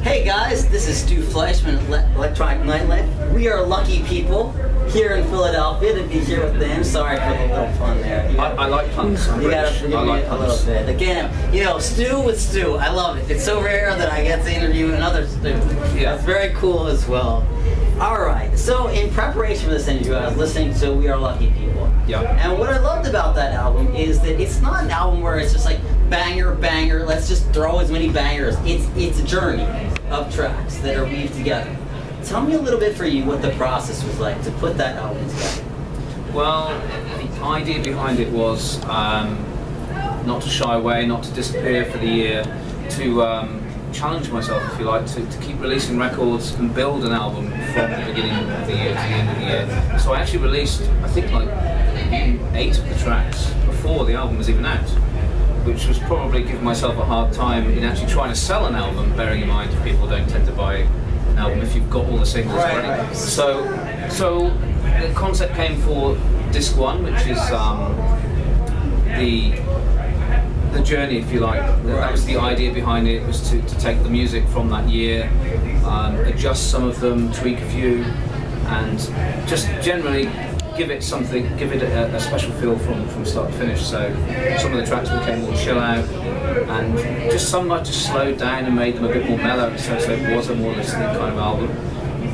Hey guys, this is Stu Fleishman at Electronic Nightlife. We are lucky people here in Philadelphia to be here with them. Sorry for the little pun there. I like puns. You gotta forgive me a little bit. Again, you know, Stu with Stu. I love it. It's so rare that I get to interview another Stu. Yeah. It's very cool as well. Alright, so in preparation for this interview, I was listening to We Are Lucky People. Yeah. And what I loved about that album is that it's not an album where it's just like banger, banger, let's just throw as many bangers. It's a journey of tracks that are weaved together. Tell me a little bit for you what the process was like to put that album together. Well, the idea behind it was not to shy away, not to disappear for the year, to challenge myself, if you like, to keep releasing records and build an album from the beginning of the year to the end of the year. So I actually released, I think, like 8 of the tracks before the album was even out, which was probably giving myself a hard time in actually trying to sell an album, bearing in mind people don't tend to buy an album if you've got all the singles ready. Right. So the concept came for disc 1, which is the journey, if you like. That was the idea behind it, was to take the music from that year, adjust some of them, tweak a few, and just generally give it something, give it a special feel from start to finish. So some of the tracks became more chill out, and just some I just slowed down and made them a bit more mellow, so it was a more listening kind of album.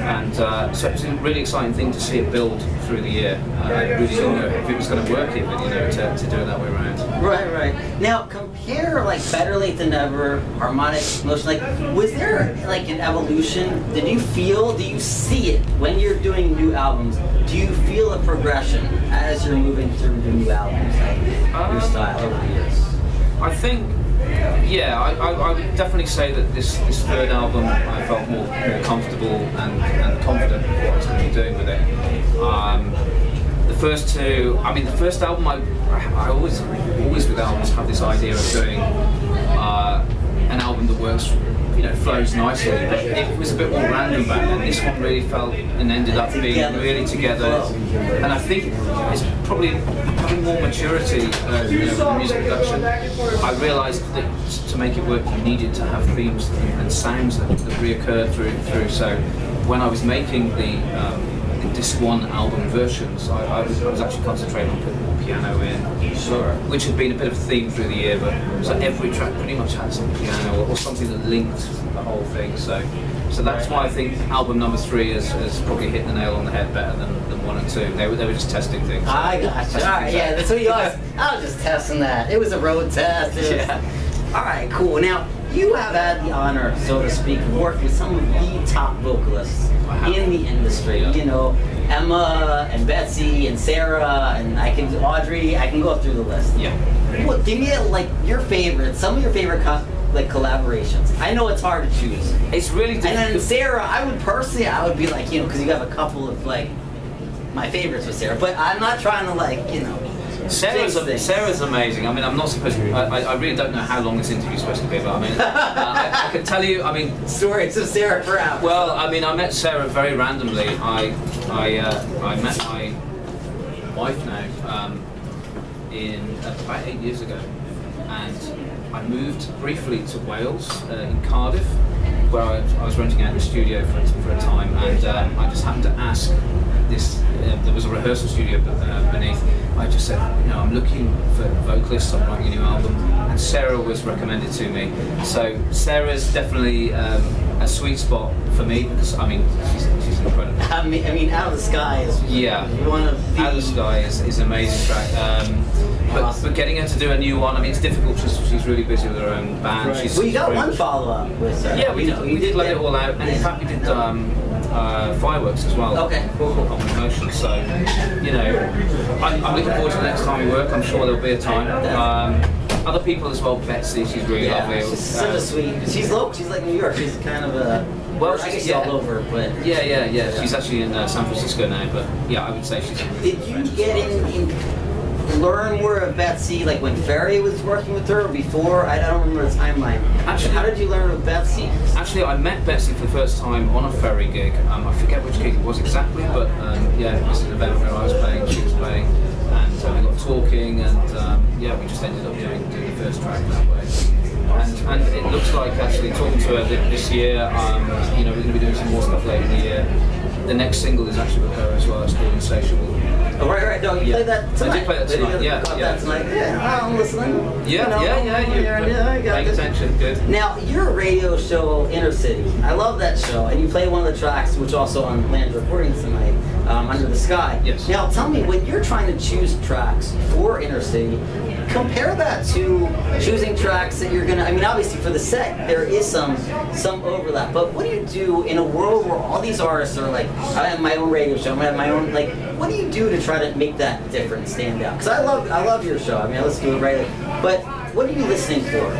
And so it was a really exciting thing to see it build through the year. I really didn't know if it was going to work even, you know, to do it that way around. Right. Now compare like Better Late Than Never, Harmonic Motion, like was there like an evolution? Do you see it when you're doing new albums? Do you feel a progression as you're moving through the new albums, like your style over the years? I think, yeah, I would definitely say that this third album I felt more comfortable and confident with what I was going to be doing with it. The first two, I mean, the first album, I always with albums have this idea of doing an album that works, you know, flows nicely, but it was a bit more random back then. This one really felt and ended up being really together, and I think it's probably having more maturity, you know, with the music production. I realised that to make it work, you needed to have themes and sounds that reoccurred through. So when I was making the Disc 1 album versions, I was actually concentrating on putting more piano in, Sure. which had been a bit of a theme through the year, but so every track pretty much had some piano or something that linked the whole thing. So that's why I think album number 3 has probably hit the nail on the head better than 1 and 2. They were just testing things. I gotcha. Alright, yeah, that's what you are. I was just testing that. It was a road test. Yeah. Alright, cool. Now, you have had the honor, so to speak, of working with some of the top vocalists in the industry. Yeah. You know, Emma and Betsy and Sarah and Audrey. I can go through the list. Yeah. Well, give me like your favorite, some of your favorite like collaborations. I know it's hard to choose. It's really difficult. And then Sarah, I would be like, you know, because you have a couple of like my favorites with Sarah, but I'm not trying to like, you know. Sarah's amazing. I mean, I'm not supposed to. I really don't know how long this interview's supposed to be, but I mean, I can tell you. I mean, Stories of Sarah for hours. well, I mean, I met Sarah very randomly. I met my wife now in about 8 years ago, and I moved briefly to Wales in Cardiff, where I was renting out the studio for a time, and I just happened to ask this. There was a rehearsal studio beneath. I just said, you know, I'm looking for vocalists. I'm writing a new album, and Sarah was recommended to me. So Sarah's definitely a sweet spot for me because I mean she's incredible. I mean, Out of the Sky is one of the Out of the Sky is an amazing track. But getting her to do a new one, I mean, it's difficult. She's really busy with her own band. Right. Well, you got one follow-up with Sarah. Yeah, we did let it all out, and in fact we did Fireworks as well. Okay, cool. On Emotion. So, you know, I'm looking forward to the next time we work. I'm sure there'll be a time. Other people as well. Betsy, she's really lovely. She's such a sweet. She's local. She's like New York. She's kind of a. Well, I guess she's all over, but. Yeah. She's actually in San Francisco now, but yeah, I would say she's. Did you get in learn more of Betsy, like when Ferry was working with her, or before? I don't remember the timeline. Actually, how did you learn of Betsy? Actually, I met Betsy for the first time on a Ferry gig. I forget which gig it was exactly, but yeah, it was an event where I was playing, she was playing, and we got talking, and yeah, we just ended up doing the first track that way. and it looks like actually talking to her this year, you know, we're going to be doing some more stuff later in the year. The next single is actually with her as well. It's called Insatiable. Oh, right. No, you played that tonight. I did play that tonight. Yeah. That tonight. Yeah, I'm listening. You're paying attention. Good. Now, your radio show, Inner City. I love that show, and you play one of the tracks, which also on Lange recordings tonight, Under the Sky. Yes. Now, tell me, when you're trying to choose tracks for Inner City, compare that to choosing tracks that you're gonna. I mean, obviously for the set there is some overlap, but what do you do in a world where all these artists are like, I have my own radio show, I have my own, like, what do you do to try to make that difference stand out? Because I love your show. I mean, I listen to it regularly, but what are you listening for?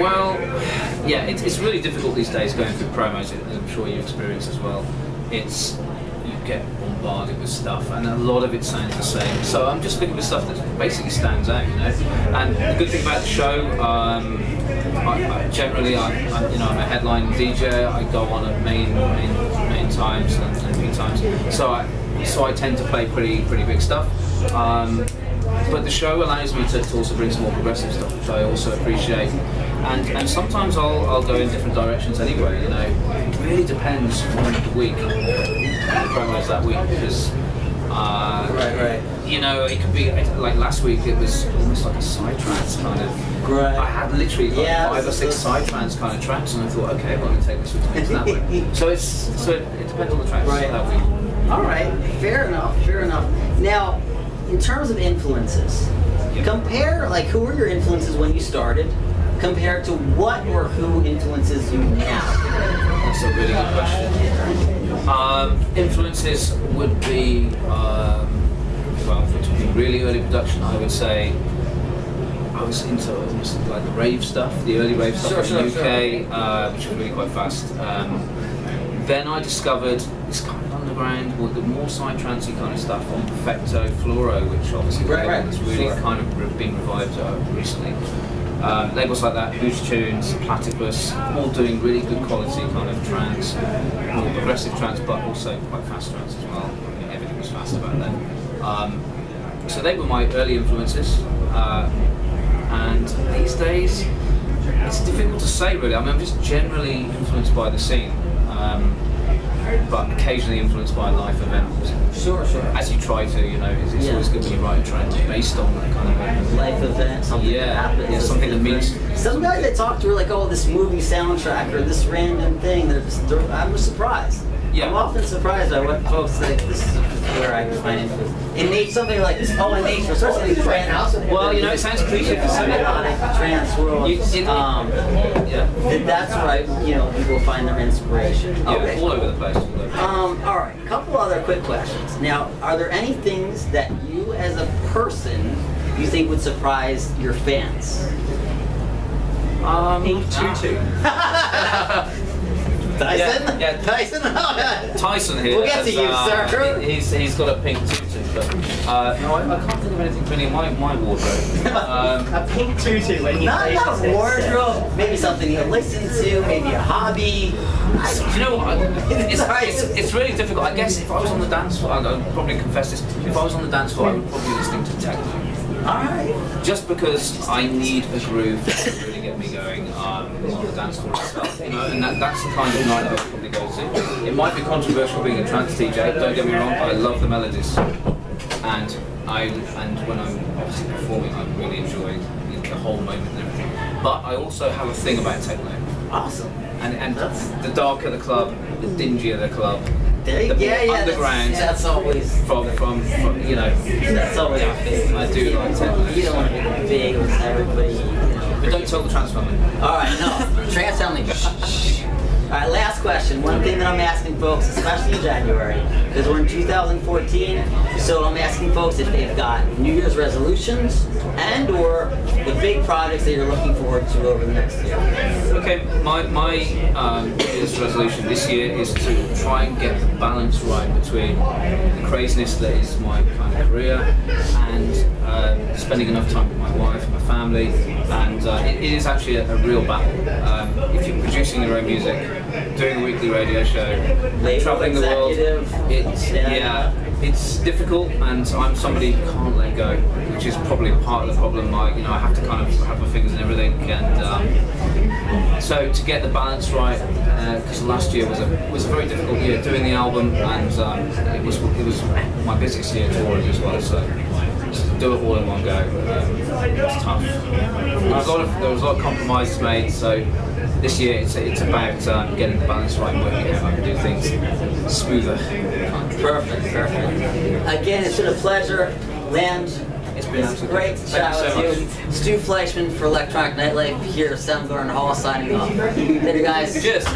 Well, yeah, it's really difficult these days going through promos, as I'm sure you experience as well. You get bombarded with stuff, and a lot of it sounds the same. So I'm just looking for stuff that basically stands out, you know. And the good thing about the show, generally, I'm a headline DJ. I go on at main times and peak times. So I tend to play pretty big stuff. But the show allows me to also bring some more progressive stuff, which I also appreciate. And sometimes I'll go in different directions anyway, you know. It really depends on the week, the promos that week, because right. you know, it could be like last week. It was almost like a psytrance kind of. Right. I had literally like 5 or 6 psytrance kind of tracks, and I thought, okay, well, I'm gonna take this week to that way. So it depends on the tracks that week. All right, fair enough. Now, in terms of influences, compare, like, who were your influences when you started, compared to what or who influences you now? That's a really good question. Influences would be, well, if we're talking really early production, I would say I was into almost like the rave stuff, the early rave stuff in the UK, which was really quite fast. Then I discovered this kind of underground, or the more psytrancey kind of stuff on Perfecto, Fluoro, which obviously has really kind of been revived recently. Labels like that, Boost Tunes, Platypus, all doing really good quality kind of trance, more progressive trance, but also quite fast trance as well. I mean, everything was fast about then. So they were my early influences, and these days it's difficult to say really. I mean, I'm just generally influenced by the scene. But occasionally influenced by a life event. Sure. As you try to, you know, it's always good when you write a track based on that kind of life event, something that happens. Yeah, something that means. Some guys I talk to are like, oh, this movie soundtrack or this random thing. I'm surprised. Yeah. I'm often surprised by what folks like. This is where I can find influence. In nature, something like this. Oh, in nature, especially in trance. Well, you know, it sounds cliche to say trance world. That's where people find their inspiration. Yeah, okay. All over the place. All right, a couple other quick questions. Now, are there any things that you, as a person, you think would surprise your fans? Pink tutu. Tyson? Yeah. Tyson? Tyson here. We'll get to you, sir. He's got a pink tutu, but no, I can't think of anything really in my wardrobe. A pink tutu when he plays not a wardrobe. Maybe something you listen to, maybe a hobby. Do you know what? It's really difficult. I guess if I was on the dance floor, I'll probably confess this. If I was on the dance floor, I would probably be listening to techno. Alright. Just because I need a groove to really get me going on the dance floor itself, you know, and that's the kind of night I would probably go to. It might be controversial being a trance DJ, don't get me wrong, but I love the melodies. And when I'm obviously performing, I really enjoy the whole moment and everything. But I also have a thing about techno. Awesome. And the darker the club, the dingier the club. Underground. That's always from you know. That's always I do like techno. You don't want to be big with everybody. But don't tell the trans family. All right, no, trans family. Shh. All right, last question. One thing that I'm asking folks, especially in January, because we're in 2014, so I'm asking folks if they've got New Year's resolutions and/or the big projects that you're looking forward to over the next year. Okay, my New Year's resolution this year is to try and get the balance right between the craziness that is my kind of career and spending enough time with my wife and my family, and it is actually a real battle. If you're producing your own music, doing a weekly radio show, traveling the world, it's difficult, and I'm somebody who can't let go, which is probably part of the problem. I have to kind of have my fingers in everything, and so to get the balance right, because last year was a very difficult year doing the album, and it was my busiest year touring as well. So to do it all in one go, it was tough. There was a lot of compromises made. So this year it's about getting the balance right and working out how to do things smoother. Perfect. Again, it's been a pleasure, Lange. It's been great to chat with you. Stu Fleishman for Electronic Nightlife here at Soundgarden Hall signing off. Later, guys. Cheers.